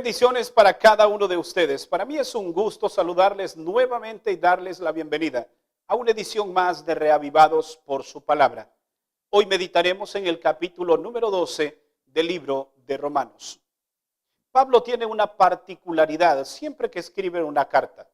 Bendiciones para cada uno de ustedes. Para mí es un gusto saludarles nuevamente y darles la bienvenida a una edición más de Reavivados por su palabra. Hoy meditaremos en el capítulo número 12 del libro de Romanos. Pablo tiene una particularidad siempre que escribe una carta.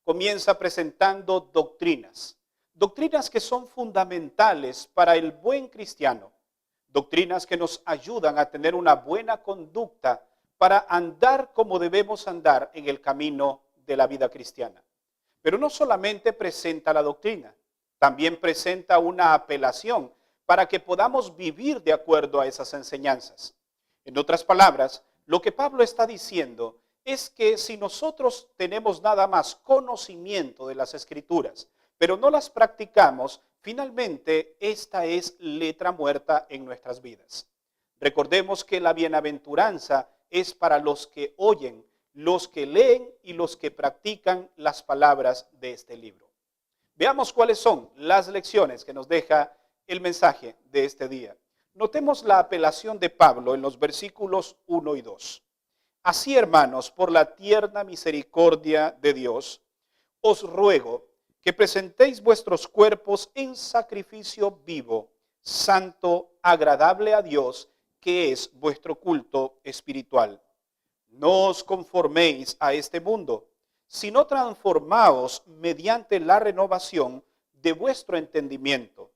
Comienza presentando doctrinas que son fundamentales para el buen cristiano, doctrinas que nos ayudan a tener una buena conducta para andar como debemos andar en el camino de la vida cristiana. Pero no solamente presenta la doctrina, también presenta una apelación para que podamos vivir de acuerdo a esas enseñanzas. En otras palabras, lo que Pablo está diciendo es que si nosotros tenemos nada más conocimiento de las Escrituras, pero no las practicamos, finalmente esta es letra muerta en nuestras vidas. Recordemos que la bienaventuranza es para los que oyen, los que leen y los que practican las palabras de este libro. Veamos cuáles son las lecciones que nos deja el mensaje de este día. Notemos la apelación de Pablo en los versículos 1 y 2. Así, hermanos, por la tierna misericordia de Dios, os ruego que presentéis vuestros cuerpos en sacrificio vivo, santo, agradable a Dios, que es vuestro culto espiritual. No os conforméis a este mundo, sino transformaos mediante la renovación de vuestro entendimiento,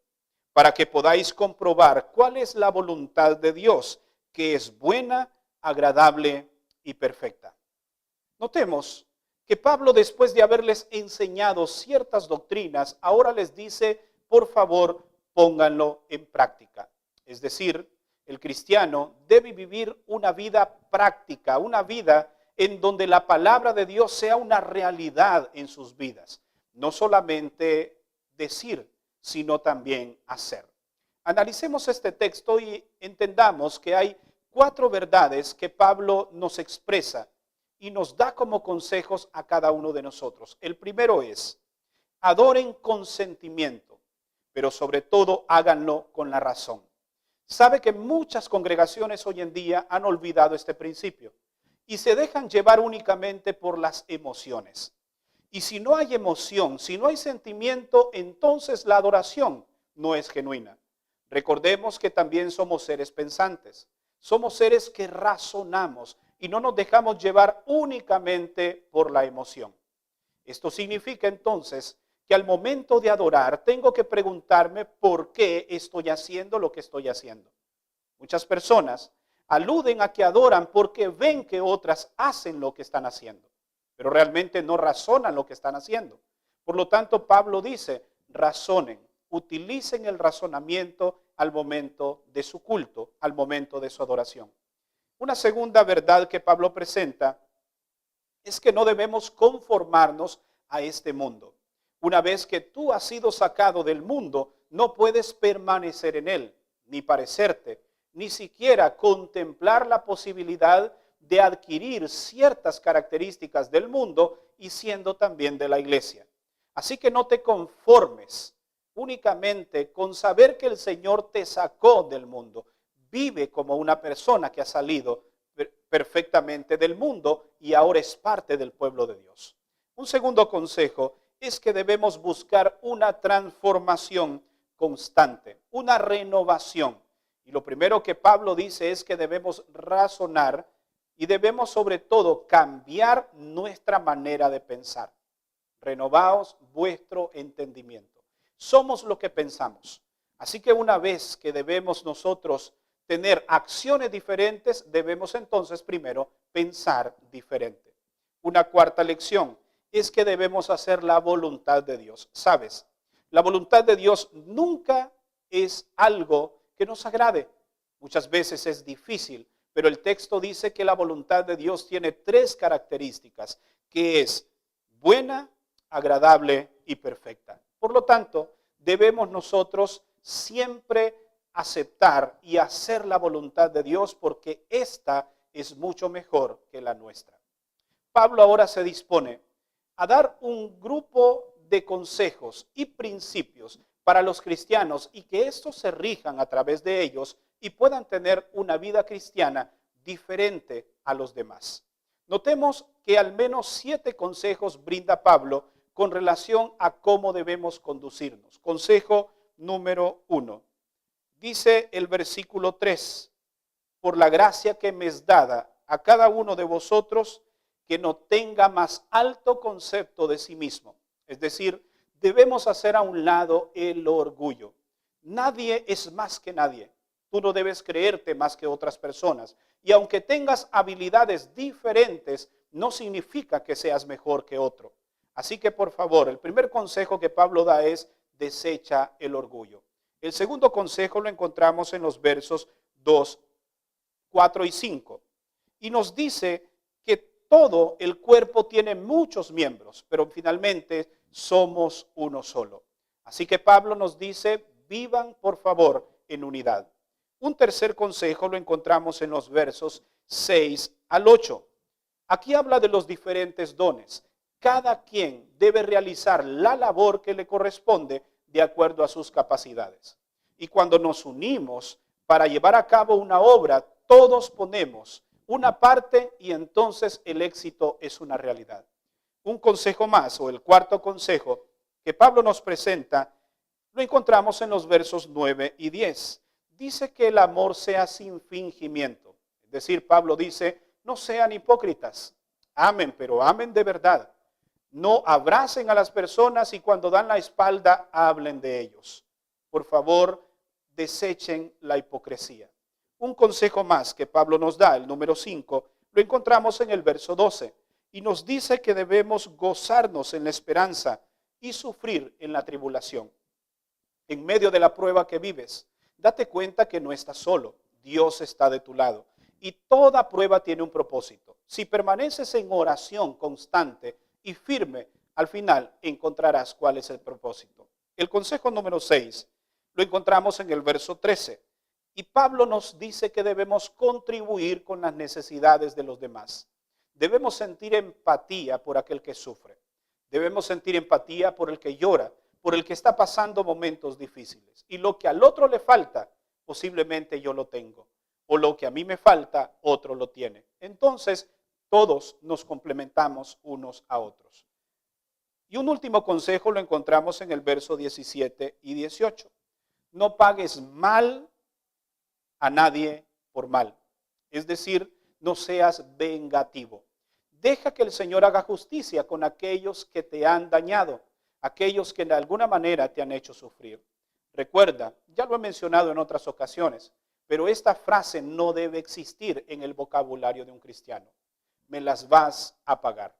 para que podáis comprobar cuál es la voluntad de Dios, que es buena, agradable y perfecta. Notemos que Pablo, después de haberles enseñado ciertas doctrinas, ahora les dice, por favor, pónganlo en práctica. Es decir, el cristiano debe vivir una vida práctica, una vida en donde la palabra de Dios sea una realidad en sus vidas. No solamente decir, sino también hacer. Analicemos este texto y entendamos que hay 4 verdades que Pablo nos expresa y nos da como consejos a cada uno de nosotros. El primero es, adoren con sentimiento, pero sobre todo háganlo con la razón. Sabe que muchas congregaciones hoy en día han olvidado este principio y se dejan llevar únicamente por las emociones. Y si no hay emoción, si no hay sentimiento, entonces la adoración no es genuina. Recordemos que también somos seres pensantes, somos seres que razonamos y no nos dejamos llevar únicamente por la emoción. Esto significa entonces que al momento de adorar tengo que preguntarme por qué estoy haciendo lo que estoy haciendo. Muchas personas aluden a que adoran porque ven que otras hacen lo que están haciendo, pero realmente no razonan lo que están haciendo. Por lo tanto, Pablo dice, razonen, utilicen el razonamiento al momento de su culto, al momento de su adoración. Una segunda verdad que Pablo presenta es que no debemos conformarnos a este mundo. Una vez que tú has sido sacado del mundo, no puedes permanecer en él, ni parecerte, ni siquiera contemplar la posibilidad de adquirir ciertas características del mundo y siendo también de la iglesia. Así que no te conformes únicamente con saber que el Señor te sacó del mundo. Vive como una persona que ha salido perfectamente del mundo y ahora es parte del pueblo de Dios. Un segundo consejo es que debemos buscar una transformación constante, una renovación. Y lo primero que Pablo dice es que debemos razonar y debemos sobre todo cambiar nuestra manera de pensar. Renovaos vuestro entendimiento. Somos lo que pensamos. Así que una vez que debemos nosotros tener acciones diferentes, debemos entonces primero pensar diferente. Una cuarta lección es que debemos hacer la voluntad de Dios. ¿Sabes? La voluntad de Dios nunca es algo que nos agrade. Muchas veces es difícil, pero el texto dice que la voluntad de Dios tiene 3 características, que es buena, agradable y perfecta. Por lo tanto, debemos nosotros siempre aceptar y hacer la voluntad de Dios porque esta es mucho mejor que la nuestra. Pablo ahora se dispone a dar un grupo de consejos y principios para los cristianos y que estos se rijan a través de ellos y puedan tener una vida cristiana diferente a los demás. Notemos que al menos 7 consejos brinda Pablo con relación a cómo debemos conducirnos. Consejo número 1. Dice el versículo 3, por la gracia que me es dada a cada uno de vosotros, que no tenga más alto concepto de sí mismo. Es decir, debemos hacer a un lado el orgullo. Nadie es más que nadie. Tú no debes creerte más que otras personas. Y aunque tengas habilidades diferentes, no significa que seas mejor que otro. Así que por favor, el primer consejo que Pablo da es: desecha el orgullo. El segundo consejo lo encontramos en los versos 2, 4 y 5. Y nos dice que todo el cuerpo tiene muchos miembros, pero finalmente somos uno solo. Así que Pablo nos dice: vivan por favor en unidad. Un tercer consejo lo encontramos en los versos 6 al 8. Aquí habla de los diferentes dones. Cada quien debe realizar la labor que le corresponde de acuerdo a sus capacidades. Y cuando nos unimos para llevar a cabo una obra, todos ponemos una parte y entonces el éxito es una realidad. Un consejo más, o el cuarto consejo que Pablo nos presenta, lo encontramos en los versos 9 y 10. Dice que el amor sea sin fingimiento. Es decir, Pablo dice: no sean hipócritas, amen, pero amen de verdad. No abracen a las personas y cuando dan la espalda hablen de ellos. Por favor, desechen la hipocresía. Un consejo más que Pablo nos da, el número 5, lo encontramos en el verso 12 y nos dice que debemos gozarnos en la esperanza y sufrir en la tribulación. En medio de la prueba que vives, date cuenta que no estás solo, Dios está de tu lado y toda prueba tiene un propósito. Si permaneces en oración constante y firme, al final encontrarás cuál es el propósito. El consejo número 6 lo encontramos en el verso 13. Y Pablo nos dice que debemos contribuir con las necesidades de los demás. Debemos sentir empatía por aquel que sufre. Debemos sentir empatía por el que llora, por el que está pasando momentos difíciles. Y lo que al otro le falta, posiblemente yo lo tengo. O lo que a mí me falta, otro lo tiene. Entonces, todos nos complementamos unos a otros. Y un último consejo lo encontramos en el verso 17 y 18. No pagues mal a nadie por mal. Es decir, no seas vengativo. Deja que el Señor haga justicia con aquellos que te han dañado, aquellos que de alguna manera te han hecho sufrir. Recuerda, ya lo he mencionado en otras ocasiones, pero esta frase no debe existir en el vocabulario de un cristiano. Me las vas a pagar.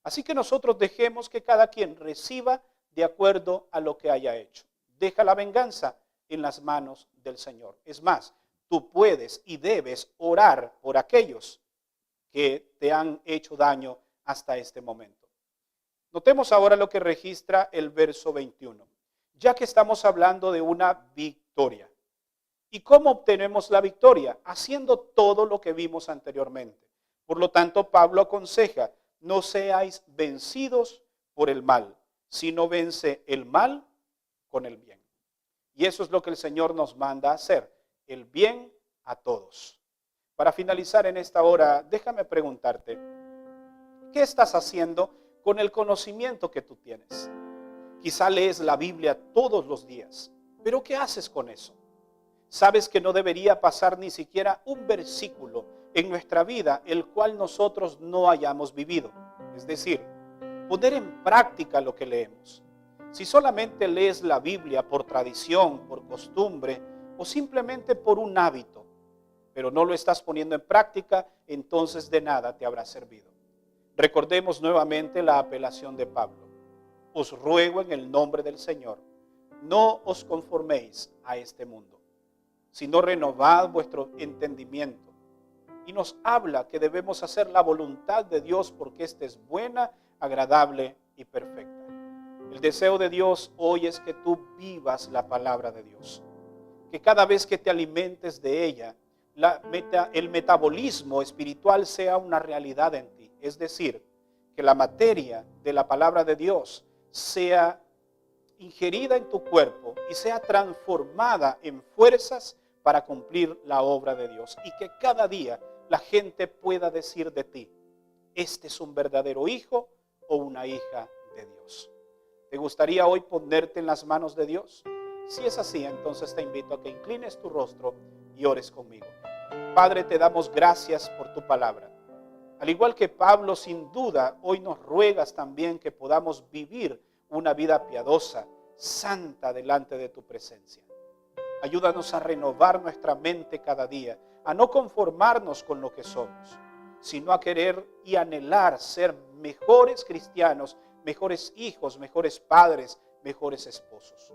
Así que nosotros dejemos que cada quien reciba de acuerdo a lo que haya hecho. Deja la venganza en las manos del Señor. Es más, tú puedes y debes orar por aquellos que te han hecho daño hasta este momento. Notemos ahora lo que registra el verso 21. Ya que estamos hablando de una victoria. ¿Y cómo obtenemos la victoria? Haciendo todo lo que vimos anteriormente. Por lo tanto, Pablo aconseja: no seáis vencidos por el mal, sino vence el mal con el bien. Y eso es lo que el Señor nos manda a hacer, el bien a todos. Para finalizar en esta hora, déjame preguntarte, ¿qué estás haciendo con el conocimiento que tú tienes? Quizá lees la Biblia todos los días, pero ¿qué haces con eso? Sabes que no debería pasar ni siquiera un versículo en nuestra vida el cual nosotros no hayamos vivido. Es decir, poner en práctica lo que leemos. Si solamente lees la Biblia por tradición, por costumbre o simplemente por un hábito, pero no lo estás poniendo en práctica, entonces de nada te habrá servido. Recordemos nuevamente la apelación de Pablo. Os ruego en el nombre del Señor, no os conforméis a este mundo, sino renovad vuestro entendimiento. Y nos habla que debemos hacer la voluntad de Dios porque ésta es buena, agradable y perfecta. El deseo de Dios hoy es que tú vivas la palabra de Dios. Que cada vez que te alimentes de ella, el metabolismo espiritual sea una realidad en ti. Es decir, que la materia de la palabra de Dios sea ingerida en tu cuerpo y sea transformada en fuerzas para cumplir la obra de Dios. Y que cada día la gente pueda decir de ti: este es un verdadero hijo o una hija de Dios. ¿Te gustaría hoy ponerte en las manos de Dios? Si es así, entonces te invito a que inclines tu rostro y ores conmigo. Padre, te damos gracias por tu palabra. Al igual que Pablo, sin duda, hoy nos ruegas también que podamos vivir una vida piadosa, santa delante de tu presencia. Ayúdanos a renovar nuestra mente cada día, a no conformarnos con lo que somos, sino a querer y anhelar ser mejores cristianos, mejores hijos, mejores padres, mejores esposos.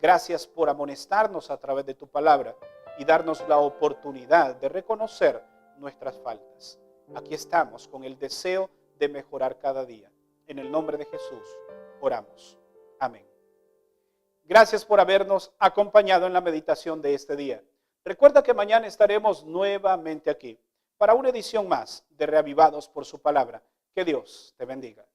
Gracias por amonestarnos a través de tu palabra y darnos la oportunidad de reconocer nuestras faltas. Aquí estamos con el deseo de mejorar cada día. En el nombre de Jesús oramos. Amén. Gracias por habernos acompañado en la meditación de este día. Recuerda que mañana estaremos nuevamente aquí para una edición más de Reavivados por su palabra. Que Dios te bendiga.